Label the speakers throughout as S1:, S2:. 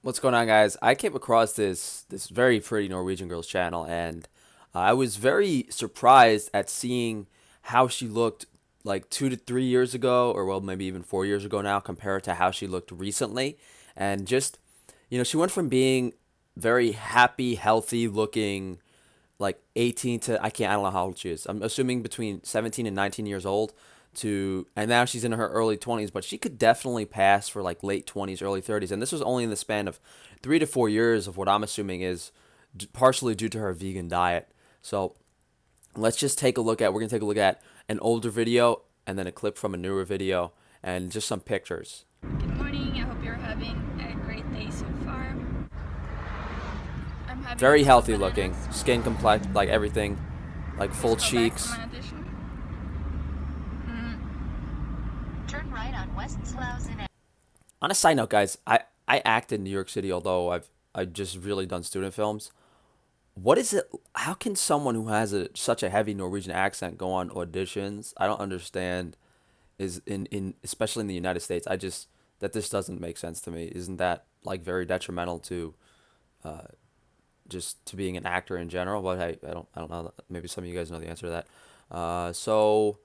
S1: What's going on, guys? I came across this very pretty Norwegian girl's channel, and I was very surprised at seeing how she looked like 2 to 3 years ago, or well, maybe even 4 years ago now, compared to how she looked recently. And just, she went from being very happy, healthy looking, like 18 to I don't know how old she is. I'm assuming between 17 and 19 years old and now she's in her early 20s, but she could definitely pass for like late 20s, early 30s. And this was only in the span of 3 to 4 years of what I'm assuming is partially due to her vegan diet. So let's just we're going to take a look at an older video and then a clip from a newer video and just some pictures.
S2: Good morning. I hope you're having a great day so far. I'm having a
S1: Very
S2: couple of
S1: healthy looking,
S2: bananas.
S1: skin complex, like everything, like full
S2: Just go back from
S1: cheeks.
S2: an addition.
S3: Turn right on West Slauson.
S1: On a side note, guys, I act in New York City, although I just really done student films. What is it? How can someone who has such a heavy Norwegian accent go on auditions? I don't understand. Is in especially in the United States, that this doesn't make sense to me. Isn't that like very detrimental to uh, just to being an actor in general? But hey, I don't know. Maybe some of you guys know the answer to that. So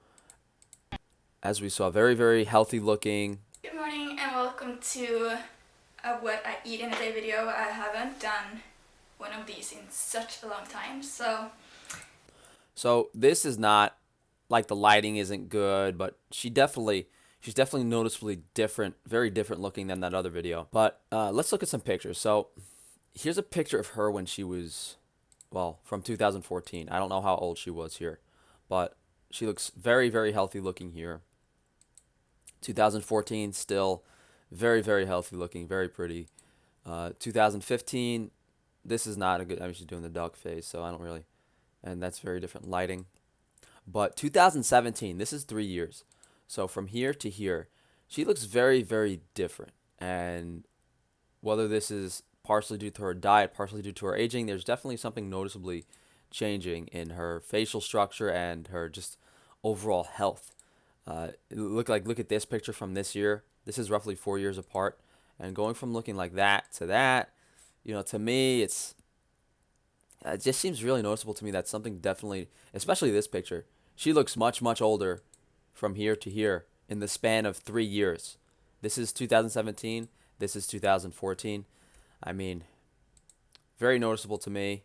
S1: as we saw, very healthy looking.
S2: Good morning and welcome to a what I eat in a day video. I haven't done one of these in such a long time,
S1: So this is not like the lighting isn't good, but she's definitely noticeably different, very different looking than that other video. But let's look at some pictures. So here's a picture of her when she was, well, from 2014. I don't know how old she was here, but she looks very healthy looking here. 2014, still very healthy looking, very pretty. 2015, this is not a good. I mean, she's doing the duck face, so I don't really, and that's very different lighting. But 2017, this is 3 years. So from here to here, she looks very different. And whether this is partially due to her diet, partially due to her aging, there's definitely something noticeably changing in her facial structure and her just overall health. Look at this picture from this year. This is roughly 4 years apart, and going from looking like that to that, to me, it just seems really noticeable to me that something definitely, especially this picture, she looks much older from here to here in the span of 3 years. This is 2017. This is 2014. I mean, very noticeable to me.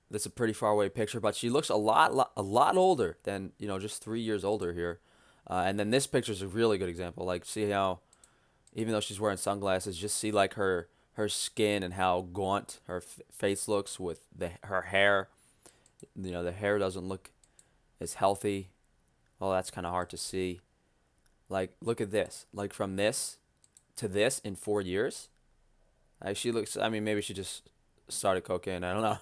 S1: This is a pretty far away picture, but she looks a lot older than just 3 years older here. And then this picture is a really good example. Like, see how even though she's wearing sunglasses, just see like her skin and how gaunt her face looks with her hair. The hair doesn't look as healthy. Oh, that's kind of hard to see. Like, look at this. Like, from this to this in 4 years. She looks. I mean, maybe she just started cocaine. I don't know.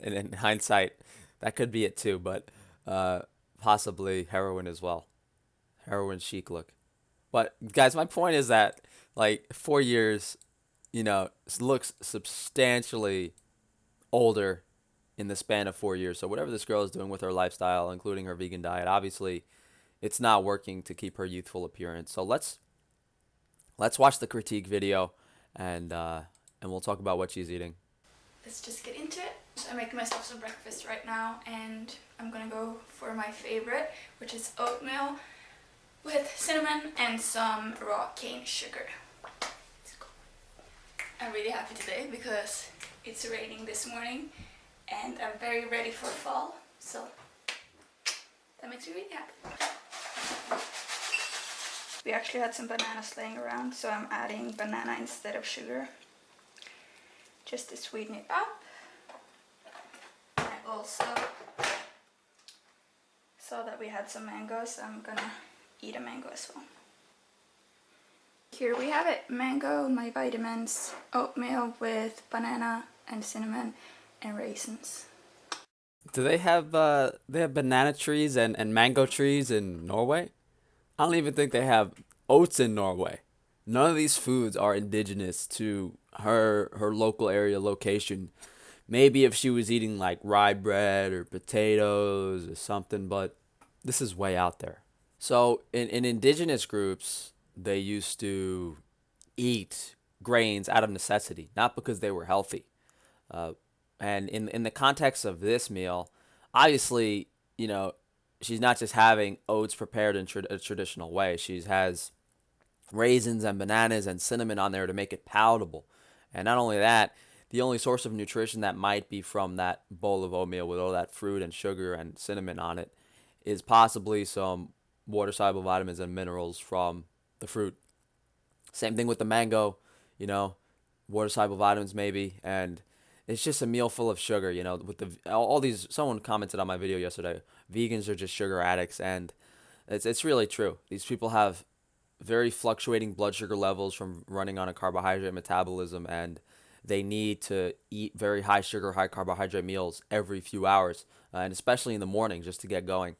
S1: And in hindsight, that could be it too. But possibly heroin as well. Heroin chic look. But guys, my point is that like 4 years, looks substantially older in the span of 4 years. So whatever this girl is doing with her lifestyle, including her vegan diet, obviously it's not working to keep her youthful appearance. So let's watch the critique video, and we'll talk about what she's eating.
S2: let's just get into it. So I'm making myself some breakfast right now, and I'm gonna go for my favorite, which is oatmeal with cinnamon and some raw cane sugar. Let's go. I'm really happy today because it's raining this morning and I'm very ready for fall, so that makes me really happy. We actually had some bananas laying around, so I'm adding banana instead of sugar just to sweeten it up. I also saw that we had some mangoes, so I'm gonna eat a mango as well. Here we have it, mango, my vitamins, oatmeal with banana and cinnamon and raisins.
S1: Do they have banana trees and mango trees in Norway? I don't even think they have oats in Norway. None of these foods are indigenous to her local area location. Maybe if she was eating like rye bread or potatoes or something, but this is way out there. So in indigenous groups, they used to eat grains out of necessity, not because they were healthy. Uh, and in the context of this meal, obviously, you know, she's not just having oats prepared in a traditional way. She has raisins and bananas and cinnamon on there to make it palatable. And not only that, the only source of nutrition that might be from that bowl of oatmeal with all that fruit and sugar and cinnamon on it is possibly some water soluble vitamins and minerals from the fruit. Same thing with the mango, you know, water soluble vitamins maybe, and it's just a meal full of sugar. You know, with all these. Someone commented on my video yesterday. Vegans are just sugar addicts, and it's really true. These people have very fluctuating blood sugar levels from running on a carbohydrate metabolism, and they need to eat very high sugar, high carbohydrate meals every few hours, and especially in the morning just to get going.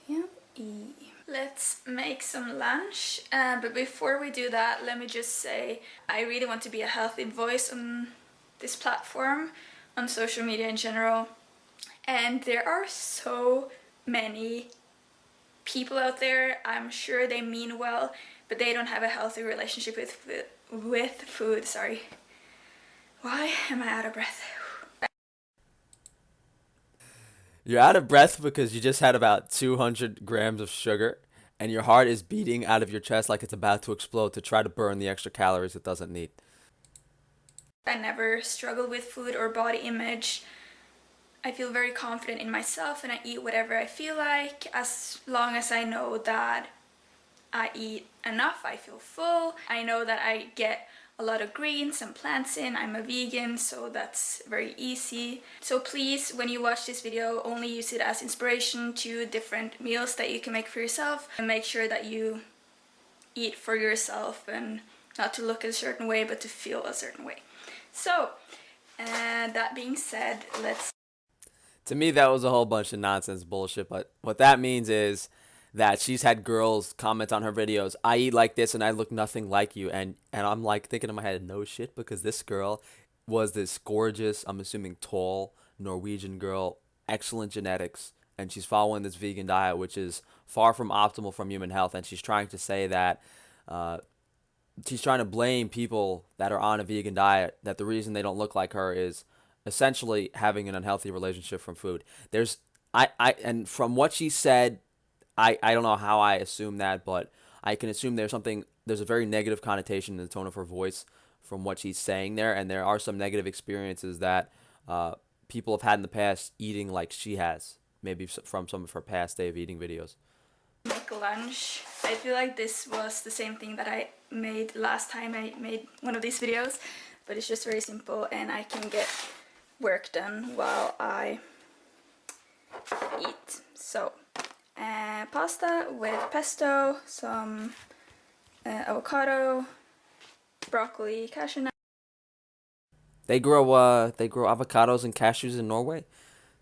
S2: Yeah. Let's make some lunch, but before we do that, let me just say I really want to be a healthy voice on this platform, on social media in general, and there are so many people out there. I'm sure they mean well, but they don't have a healthy relationship with food. Sorry, why am I out of breath?
S1: You're out of breath because you just had about 200 grams of sugar, and your heart is beating out of your chest like it's about to explode to try to burn the extra calories it doesn't need.
S2: I never struggle with food or body image. I feel very confident in myself and I eat whatever I feel like, as long as I know that I eat enough, I feel full. I know that I get a lot of greens and plants in. I'm a vegan, so that's very easy. So please, when you watch this video, only use it as inspiration to different meals that you can make for yourself, and make sure that you eat for yourself and not to look a certain way but to feel a certain way. So, that being said, let's...
S1: To me, that was a whole bunch of nonsense bullshit, but what that means is that she's had girls comment on her videos, I eat like this and I look nothing like you, and I'm like thinking in my head, no shit, because this girl was this gorgeous, I'm assuming tall Norwegian girl, excellent genetics, and she's following this vegan diet, which is far from optimal from human health, and she's trying to say that uh, she's trying to blame people that are on a vegan diet, that the reason they don't look like her is essentially having an unhealthy relationship from food. And from what she said, I don't know how I assume that, but I can assume there's a very negative connotation in the tone of her voice from what she's saying there, and there are some negative experiences that people have had in the past eating like she has, maybe from some of her past day of eating videos.
S2: make lunch. I feel like this was the same thing that I made last time I made one of these videos, but it's just very simple and I can get work done while I eat. So, pasta with pesto, some avocado, broccoli, cashew nuts.
S1: They grow avocados and cashews in Norway.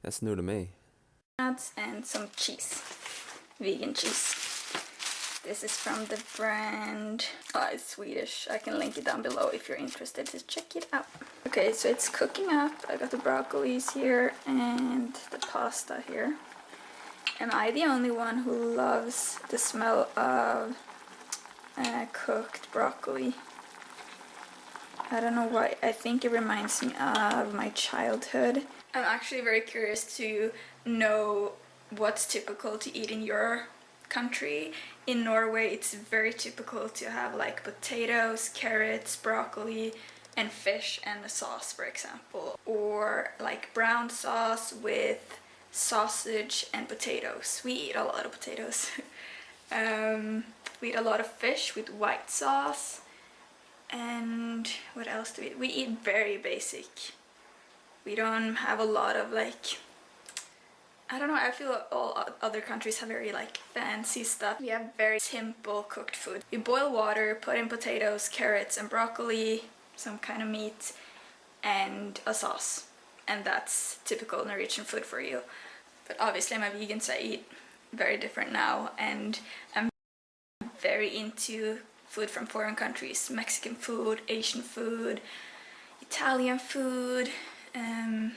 S1: That's new to me.
S2: And some cheese, vegan cheese. This is from the brand, oh, it's Swedish. I can link it down below if you're interested to check it out. Okay, so it's cooking up. I got the broccolis here and the pasta here. Am I the only one who loves the smell of cooked broccoli? I don't know why. I think it reminds me of my childhood. I'm actually very curious to know what's typical to eat in your country. In Norway, it's very typical to have like potatoes, carrots, broccoli, and fish and a sauce, for example. Or like brown sauce with sausage and potatoes. We eat a lot of potatoes. We eat a lot of fish with white sauce. And what else do we eat? We eat very basic. We don't have a lot of like, I don't know, I feel all other countries have very like fancy stuff. We have very simple cooked food. We boil water, put in potatoes, carrots and broccoli, some kind of meat, and a sauce. And that's typical Norwegian food for you. But obviously I'm a vegan, so I eat very different now, and I'm very into food from foreign countries. Mexican food, Asian food, Italian food, and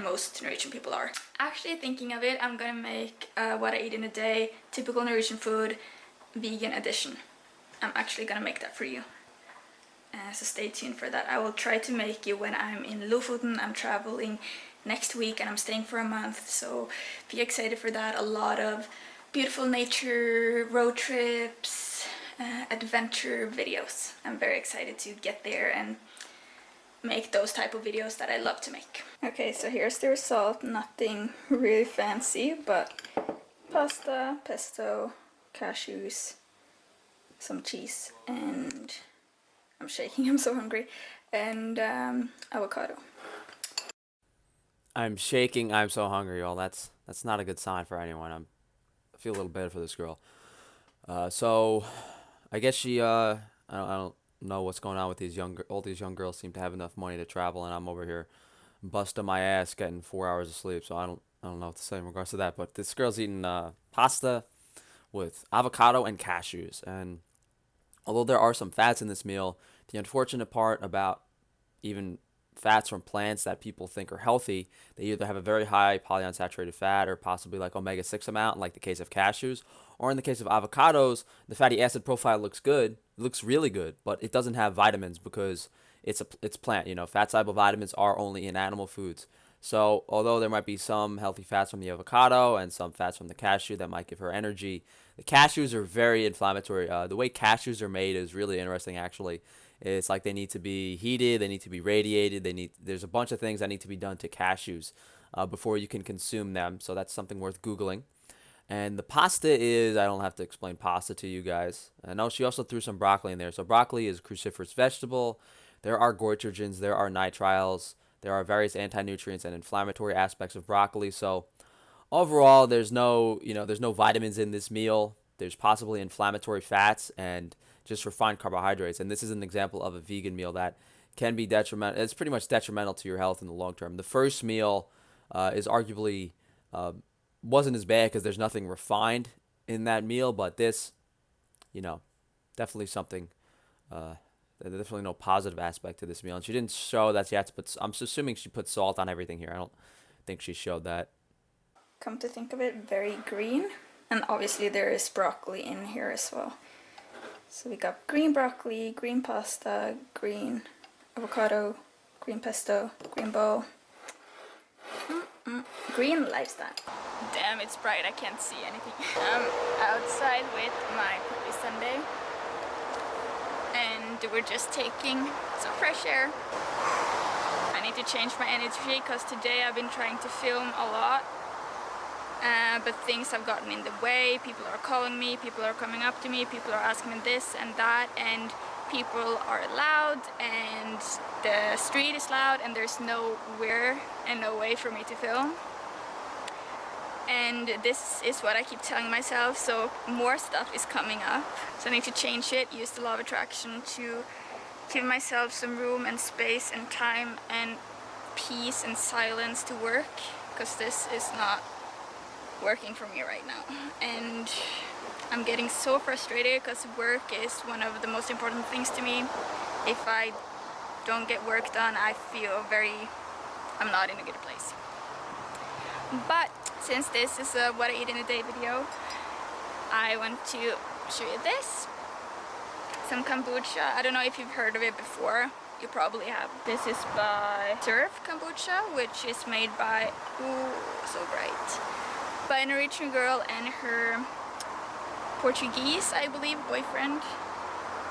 S2: most Norwegian people are. Actually, thinking of it, I'm gonna make what I eat in a day, typical Norwegian food, vegan edition. I'm actually gonna make that for you. So stay tuned for that. I will try to make it when I'm in Lofoten. I'm traveling next week and I'm staying for a month, so be excited for that. A lot of beautiful nature, road trips, adventure videos. I'm very excited to get there and make those type of videos that I love to make. Okay, so here's the result. Nothing really fancy, but pasta, pesto, cashews, some cheese, and I'm shaking, I'm so hungry, and avocado.
S1: I'm shaking. I'm so hungry, y'all. That's not a good sign for anyone. I feel a little bad for this girl. So I guess she I don't know what's going on with all these young girls seem to have enough money to travel, and I'm over here busting my ass getting 4 hours of sleep. So I don't know what to say in regards to that. But this girl's eating pasta with avocado and cashews, and although there are some fats in this meal, the unfortunate part about even fats from plants that people think are healthy, they either have a very high polyunsaturated fat or possibly like omega-6 amount, like the case of cashews, or in the case of avocados, the fatty acid profile looks good, it looks really good, but it doesn't have vitamins because it's plant. Fat soluble vitamins are only in animal foods. So although there might be some healthy fats from the avocado and some fats from the cashew that might give her energy, the cashews are very inflammatory. The way cashews are made is really interesting, actually. It's like they need to be heated, they need to be radiated, there's a bunch of things that need to be done to cashews before you can consume them. So that's something worth Googling. And the pasta is, I don't have to explain pasta to you guys. I know she also threw some broccoli in there. So broccoli is a cruciferous vegetable. There are goitrogens, there are nitriles, there are various anti-nutrients and inflammatory aspects of broccoli. So overall, there's no vitamins in this meal. There's possibly inflammatory fats and just refined carbohydrates. And this is an example of a vegan meal that can be detrimental. It's pretty much detrimental to your health in the long term. The first meal is arguably wasn't as bad because there's nothing refined in that meal, but this, you know, definitely something. There's definitely no positive aspect to this meal, and she didn't show that she had to put. I'm assuming she put salt on everything here. I don't think she showed that.
S2: Come to think of it, very green, and obviously there is broccoli in here as well. So we got green broccoli, green pasta, green avocado, green pesto, green bowl. Green lifestyle. Damn, it's bright, I can't see anything. I'm outside with my puppy Sunday, and we're just taking some fresh air. I need to change my energy because today I've been trying to film a lot, but things have gotten in the way. People are calling me, people are coming up to me, people are asking me this and that, and people are loud, and the street is loud, and there's nowhere and no way for me to film. And this is what I keep telling myself, so more stuff is coming up. So I need to change it, use the law of attraction to give myself some room and space and time and peace and silence to work, because this is not working for me right now. And I'm getting so frustrated because work is one of the most important things to me. If I don't get work done, I feel I'm not in a good place. But since this is a what I eat in a day video, I want to show you this. Some kombucha. I don't know if you've heard of it before. You probably have. This is by Surf Kombucha, which is made by, so bright, by a Norwegian girl and her Portuguese, I believe, boyfriend,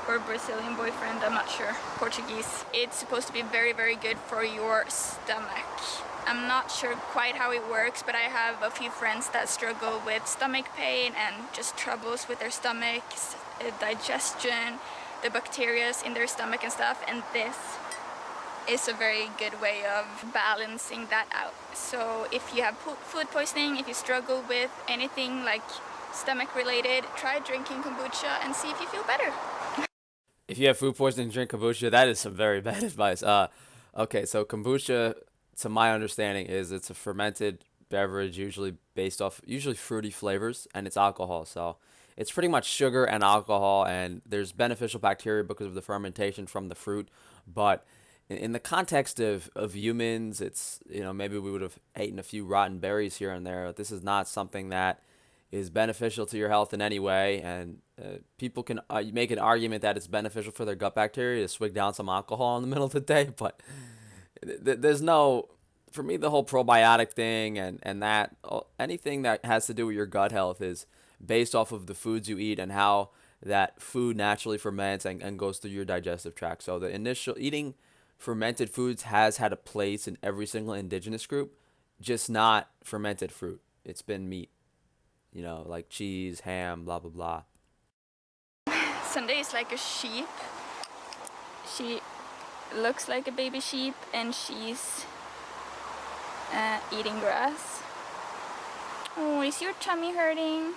S2: or Brazilian boyfriend, I'm not sure. Portuguese. It's supposed to be very, very good for your stomach. I'm not sure quite how it works, but I have a few friends that struggle with stomach pain and just troubles with their stomachs, digestion, the bacteria in their stomach and stuff, and this is a very good way of balancing that out. So if you have food poisoning, if you struggle with anything like stomach related, try drinking kombucha and see if you feel better.
S1: If you have food poisoning, drink kombucha. That is some very bad advice. Okay, so kombucha, to my understanding, it's a fermented beverage, usually fruity flavors, and it's alcohol. So it's pretty much sugar and alcohol, and there's beneficial bacteria because of the fermentation from the fruit. But in the context of humans, it's, maybe we would have eaten a few rotten berries here and there. This is not something that is beneficial to your health in any way, and people can make an argument that it's beneficial for their gut bacteria to swig down some alcohol in the middle of the day, but there's no, for me, the whole probiotic thing and that anything that has to do with your gut health is based off of the foods you eat and how that food naturally ferments and goes through your digestive tract. So the initial eating fermented foods has had a place in every single indigenous group, just not fermented fruit. It's been meat, like cheese, ham, blah, blah, blah.
S2: Sunday is like a sheep. She looks like a baby sheep and she's eating grass. Oh, is your tummy hurting?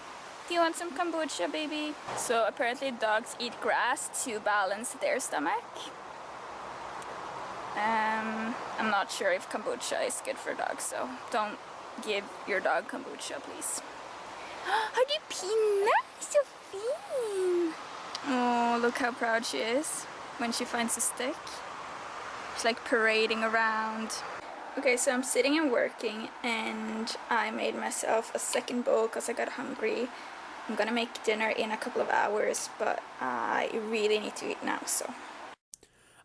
S2: Do you want some kombucha, baby? So apparently dogs eat grass to balance their stomach. I'm not sure if kombucha is good for dogs, so don't give your dog kombucha, please. Har du pinnar? So fin! Oh, look how proud she is when she finds a stick. She's like parading around. Okay, so I'm sitting and working, and I made myself a second bowl because I got hungry. I'm gonna make dinner in a couple of hours, but I really need to eat now, so.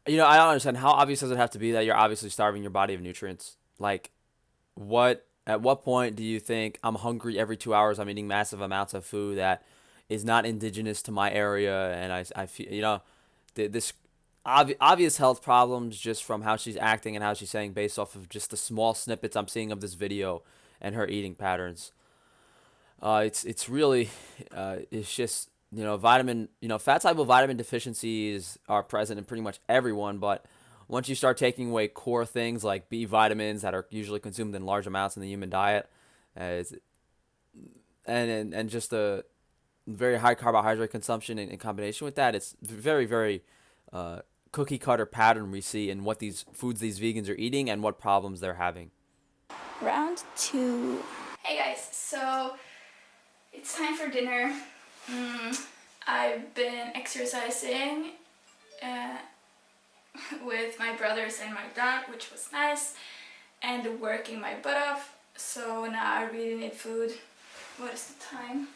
S1: I don't understand, how obvious does it have to be that you're obviously starving your body of nutrients? Like, at what point do you think I'm hungry every 2 hours? I'm eating massive amounts of food that is not indigenous to my area, and I feel, this obvious health problems just from how she's acting and how she's saying based off of just the small snippets I'm seeing of this video and her eating patterns. It's really, it's just, fat soluble vitamin deficiencies are present in pretty much everyone, but once you start taking away core things like B vitamins that are usually consumed in large amounts in the human diet, and just the very high carbohydrate consumption in combination with that, it's very, very cookie cutter pattern we see in what these foods these vegans are eating and what problems they're having.
S2: Round 2. Hey guys, so it's time for dinner. I've been exercising with my brothers and my dad, which was nice, and working my butt off. So now I really need food. What is the time?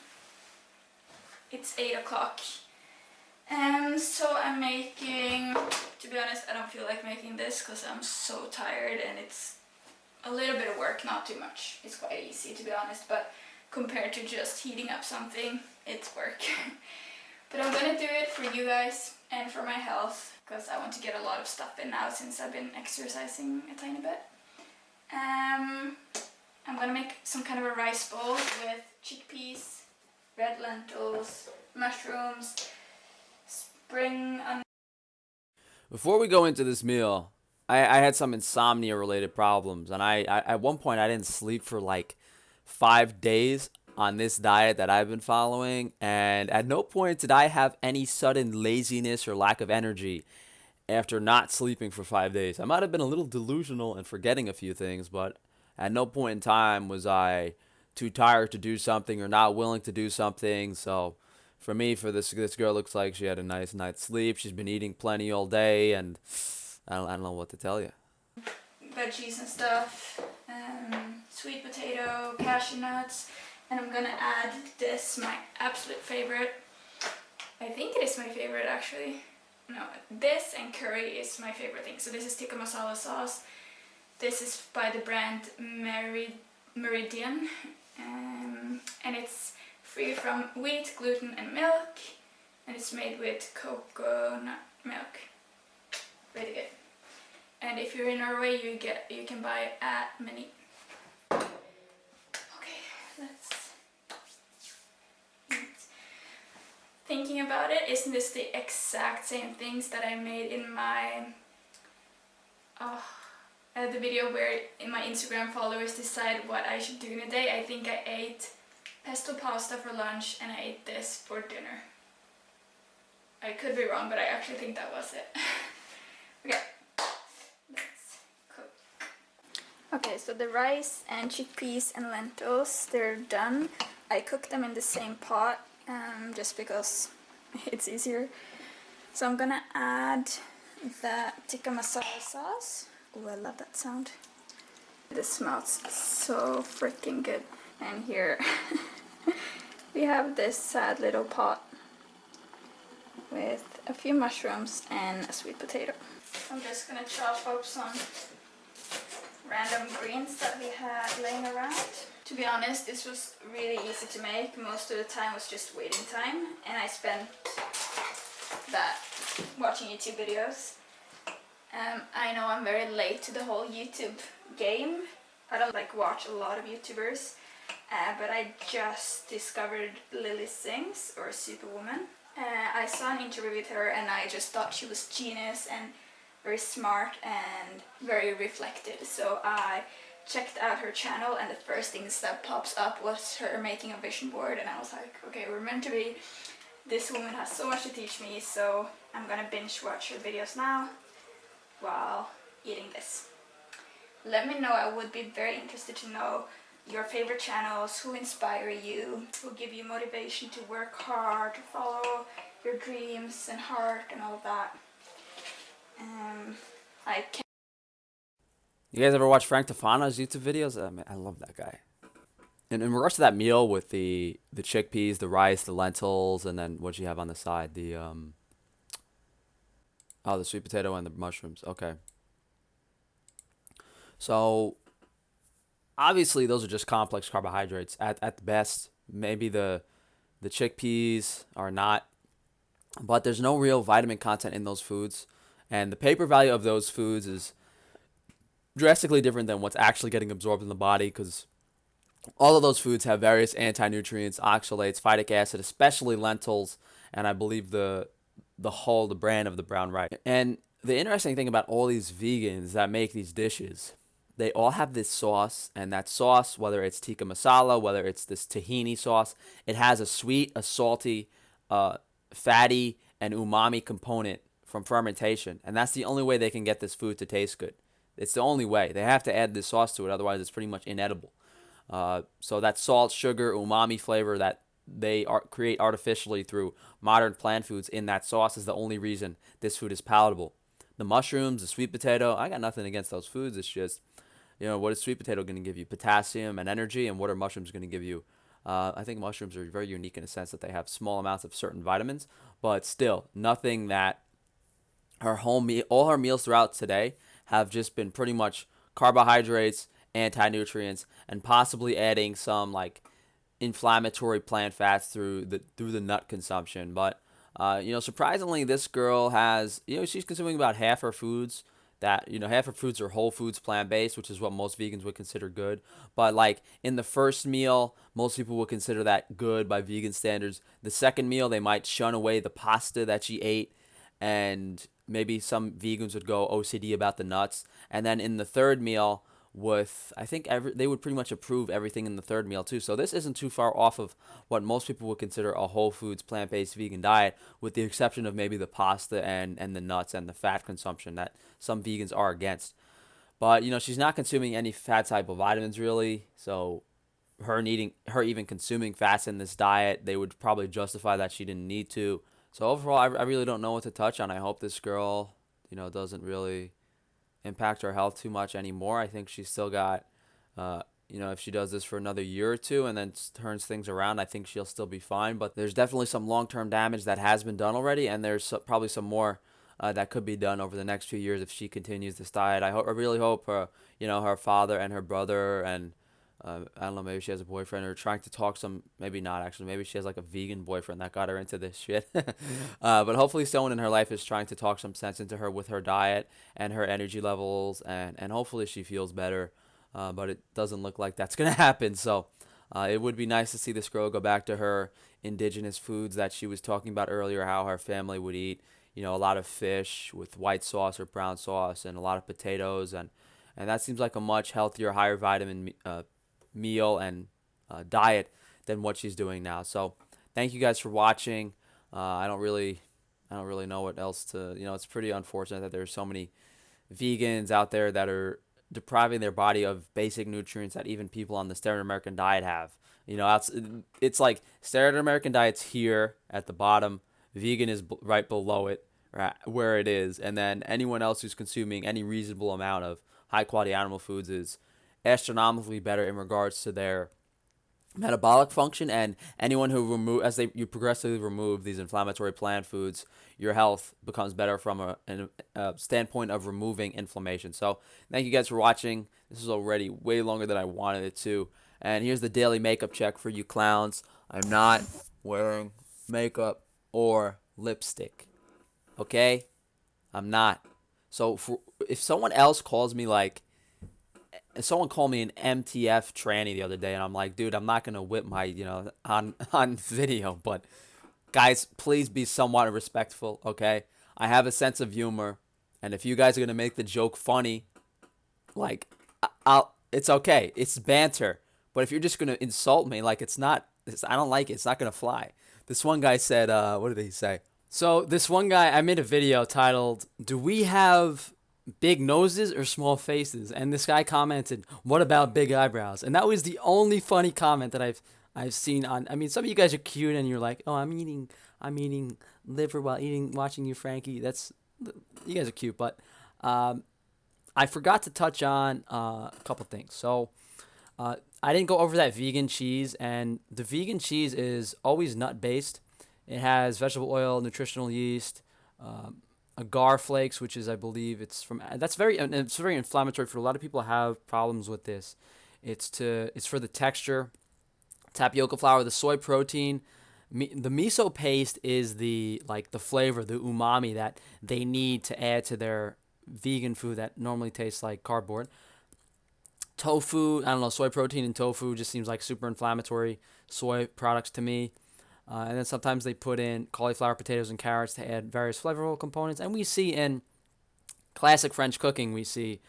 S2: It's 8 o'clock. So I'm making, to be honest, I don't feel like making this because I'm so tired and it's a little bit of work, not too much. It's quite easy, to be honest, but compared to just heating up something, it's work. But I'm gonna do it for you guys and for my health because I want to get a lot of stuff in now since I've been exercising a tiny bit. I'm gonna make some kind of a rice bowl with chickpeas, red lentils, mushrooms, spring onions.
S1: Before we go into this meal, I had some insomnia related problems, and I at one point I didn't sleep for like 5 days on this diet that I've been following, and at no point did I have any sudden laziness or lack of energy after not sleeping for 5 days. I might have been a little delusional and forgetting a few things, but at no point in time was I too tired to do something or not willing to do something. So for me, for this girl, looks like she had a nice night's sleep. She's been eating plenty all day, and I don't know what to tell you.
S2: Veggies and stuff, sweet potato, cashew nuts, and I'm gonna add this, my absolute favorite. I think it is my favorite actually. No, this and curry is my favorite thing. So this is tikka masala sauce. This is by the brand Meridian, and it's free from wheat, gluten and milk, and it's made with coconut milk. Really good. And if you're in Norway, you can buy it at Meny. Okay, let's eat. Thinking about it, isn't this the exact same things that I made in my the video where my Instagram followers decide what I should do in a day? I think I ate pesto pasta for lunch and I ate this for dinner. I could be wrong, but I actually think that was it. Okay, let's cook. Okay, so the rice and chickpeas and lentils, they're done. I cooked them in the same pot just because it's easier. So I'm gonna add the tikka masala sauce. Oh, I love that sound. This smells so freaking good. And here We have this sad little pot with a few mushrooms and a sweet potato. I'm just gonna chop up some random greens that we had laying around. To be honest, this was really easy to make. Most of the time was just waiting time, and I spent that watching YouTube videos. I know I'm very late to the whole YouTube game. I don't like watch a lot of YouTubers, but I just discovered Lily Sings, or Superwoman. I saw an interview with her and I just thought she was genius and very smart and very reflected. So I checked out her channel, and the first things that pops up was her making a vision board, and I was like, okay, we're meant to be. This woman has so much to teach me, so I'm gonna binge watch her videos now while eating this. Let me know. I would be very interested to know your favorite channels, who inspire you, who give you motivation to work hard, to follow your dreams and heart and all of that. I can
S1: You guys ever watch Frank Tofano's YouTube videos? Man, I love that guy. And in regards to that meal with the chickpeas, the rice, the lentils, and then what you have on the side, the the sweet potato and the mushrooms. Okay. So obviously those are just complex carbohydrates at the best. Maybe the chickpeas are not, but there's no real vitamin content in those foods, and the paper value of those foods is drastically different than what's actually getting absorbed in the body, because all of those foods have various anti-nutrients, oxalates, phytic acid, especially lentils, and I believe the brand of the brown rice. And the interesting thing about all these vegans that make these dishes, they all have this sauce, and that sauce, whether it's tikka masala, whether it's this tahini sauce, it has a sweet, a salty, fatty, and umami component from fermentation, and that's the only way they can get this food to taste good. It's the only way. They have to add this sauce to it, otherwise it's pretty much inedible. So that salt, sugar, umami flavor that they create artificially through modern plant foods in that sauce is the only reason this food is palatable. The mushrooms, the sweet potato, I got nothing against those foods. It's just, what is sweet potato going to give you? Potassium and energy, and what are mushrooms going to give you? I think mushrooms are very unique in a sense that they have small amounts of certain vitamins, but still nothing that all her meals throughout today have just been pretty much carbohydrates, anti-nutrients, and possibly adding some like inflammatory plant fats through the nut consumption. But surprisingly, this girl has, she's consuming about half her foods. Half her foods are whole foods, plant-based, which is what most vegans would consider good. But like in the first meal, most people would consider that good by vegan standards. The second meal, they might shun away the pasta that she ate, and maybe some vegans would go OCD about the nuts. And then in the third meal, I think they would pretty much approve everything in the third meal too. So this isn't too far off of what most people would consider a whole foods, plant-based vegan diet, with the exception of maybe the pasta and the nuts and the fat consumption that some vegans are against. But she's not consuming any fat soluble vitamins really. So her even consuming fats in this diet, they would probably justify that she didn't need to. So overall, I really don't know what to touch on. I hope this girl, doesn't really impact her health too much anymore. I think she's still got, if she does this for another year or two and then turns things around, I think she'll still be fine. But there's definitely some long-term damage that has been done already, and there's probably some more that could be done over the next few years if she continues this diet. I really hope her, her father and her brother and I don't know, maybe she has a boyfriend or trying to talk maybe not actually. Maybe she has like a vegan boyfriend that got her into this shit. But hopefully someone in her life is trying to talk some sense into her with her diet and her energy levels, and hopefully she feels better. But it doesn't look like that's going to happen. So it would be nice to see this girl go back to her indigenous foods that she was talking about earlier, how her family would eat, a lot of fish with white sauce or brown sauce and a lot of potatoes. And that seems like a much healthier, higher vitamin meal and diet than what she's doing now. So thank you guys for watching. I don't really know what else to, it's pretty unfortunate that there's so many vegans out there that are depriving their body of basic nutrients that even people on the standard American diet have. It's like standard American diet's here at the bottom, vegan is right below it, right where it is, and then anyone else who's consuming any reasonable amount of high quality animal foods is astronomically better in regards to their metabolic function, and anyone who remove as they you progressively remove these inflammatory plant foods, your health becomes better from a standpoint of removing inflammation. So thank you guys for watching. This is already way longer than I wanted it to. And here's the daily makeup check for you clowns. I'm not wearing makeup or lipstick. Okay? I'm not. So if someone else calls me like, someone called me an MTF tranny the other day, and I'm like, dude, I'm not gonna whip my, on video, but guys, please be somewhat respectful, okay? I have a sense of humor, and if you guys are gonna make the joke funny, like, it's okay, it's banter. But if you're just gonna insult me, like, I don't like it. It's not gonna fly. This one guy said, what did he say? So this one guy, I made a video titled, "Do we have big noses or small faces?" And this guy commented, "What about big eyebrows?" And that was the only funny comment that I've seen on. I mean, some of you guys are cute, and you're like, "Oh, I'm eating liver while watching you, Frankie." You guys are cute, but I forgot to touch on a couple things. So I didn't go over that vegan cheese, and the vegan cheese is always nut based. It has vegetable oil, nutritional yeast, agar flakes, which is, I believe, it's very inflammatory for a lot of people. Have problems with this. It's for the texture. Tapioca flour, the soy protein, the miso paste is the flavor, the umami that they need to add to their vegan food that normally tastes like cardboard. Tofu, I don't know, soy protein and tofu just seems like super inflammatory soy products to me. And then sometimes they put in cauliflower, potatoes, and carrots to add various flavorful components. And we see in classic French cooking, we see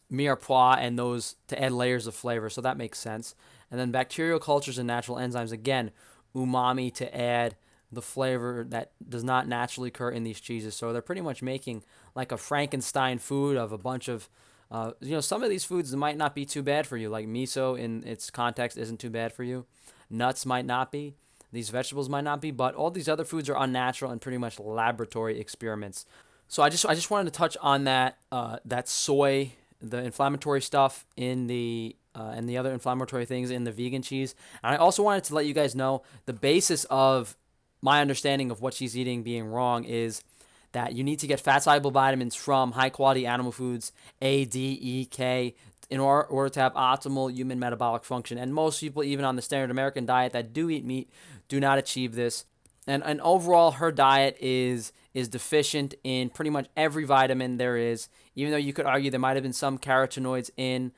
S1: mirepoix and those to add layers of flavor. So that makes sense. And then bacterial cultures and natural enzymes, again, umami to add the flavor that does not naturally occur in these cheeses. So they're pretty much making like a Frankenstein food of a bunch of, some of these foods might not be too bad for you. Like miso in its context isn't too bad for you. Nuts might not be. These vegetables might not be, but all these other foods are unnatural and pretty much laboratory experiments. So I just wanted to touch on that soy, the inflammatory stuff in the and the other inflammatory things in the vegan cheese. And I also wanted to let you guys know the basis of my understanding of what she's eating being wrong is that you need to get fat soluble vitamins from high quality animal foods, A, D, E, K, in order to have optimal human metabolic function. And most people, even on the standard American diet that do eat meat, do not achieve this. And overall, her diet is deficient in pretty much every vitamin there is. Even though you could argue there might have been some carotenoids in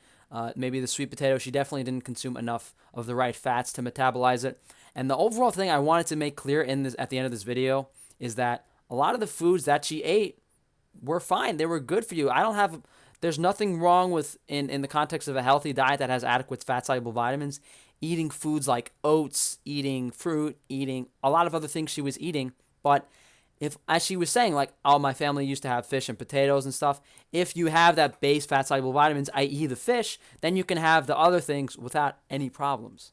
S1: maybe the sweet potato, she definitely didn't consume enough of the right fats to metabolize it. And the overall thing I wanted to make clear at the end of this video is that a lot of the foods that she ate were fine. They were good for you. There's nothing wrong with, in the context of a healthy diet that has adequate fat-soluble vitamins, eating foods like oats, eating fruit, eating a lot of other things she was eating. But if, as she was saying, like, oh, my family used to have fish and potatoes and stuff, if you have that base fat-soluble vitamins, i.e. the fish, then you can have the other things without any problems.